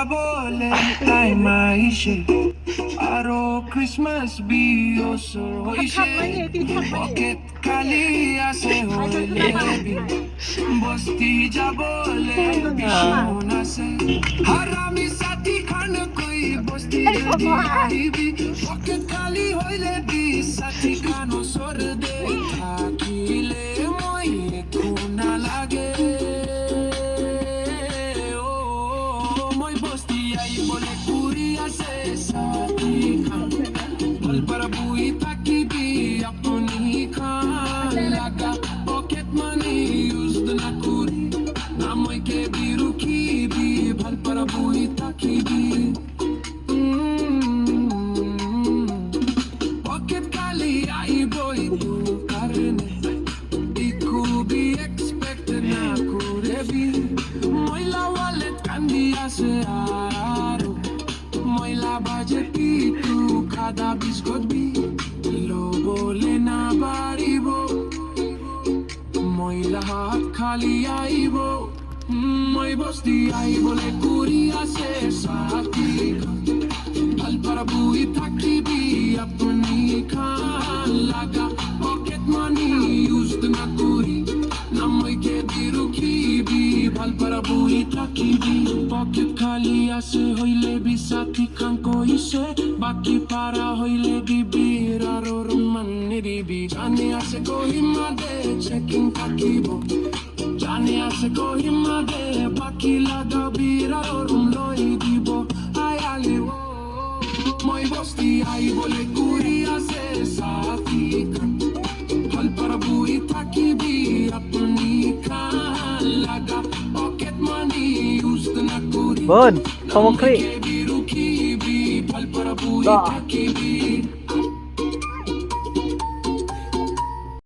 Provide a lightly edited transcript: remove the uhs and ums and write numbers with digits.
যাবলে তাই মাইছে আরো ক্রিসমাস বিয়সো হইছে পকেট খালি আছে হইলে বস্তি যাবলে ভীষণ আছে হারামি সাথী খান কই বস্তি দিবি পকেট খালি হইলে বি সাথী খান সর দে থাকিলে মই কোনা লাগে বলে পুরি আছে সাথী খান বল पर বুই থাকিবি আপনি খান লাগা পকেট মানি ইউজ না করি নামই কে বিরুখিবি ভাল पर বুই থাকিবি পকেট খালি আইবই তু কারণে ইকুবি এক্সপেক্ট না করেবি ময়লা ওয়ালেট কান্দি আছে ময়লা বাজে পিটু খাদা বিস্কুট বি লো বলে না বাড়িব ময়লা হাত খালি আইব মই বস্তি আই বলে কুড়ি আছে সাথী ভাল पर বুই থাকিবি আপনি খান লাগা পকেট মানি ইউজ না করি নামই কে বিরুখিবি ভাল पर বুই থাকিবি পকেট খালি আছে হইলে বি সাথী খান কইছে বাকি পারা হইলে বিবির আরো রুমান নিরিবি জানে আছে কহিমা দে চেকিং থাকিব জানে আছে কহিমা দে বাকি লাগাবি আরো রুম লই দিব আই আলি মই বস্তি আই বলে কুড়ি আছে সাথী খান ভাল पर বুই থাকিবি আপনি খান লাগা পকেট মানি ইউজ না করি Bon, komukri. বিরুখিবি ভাল पर বুই থাকিবি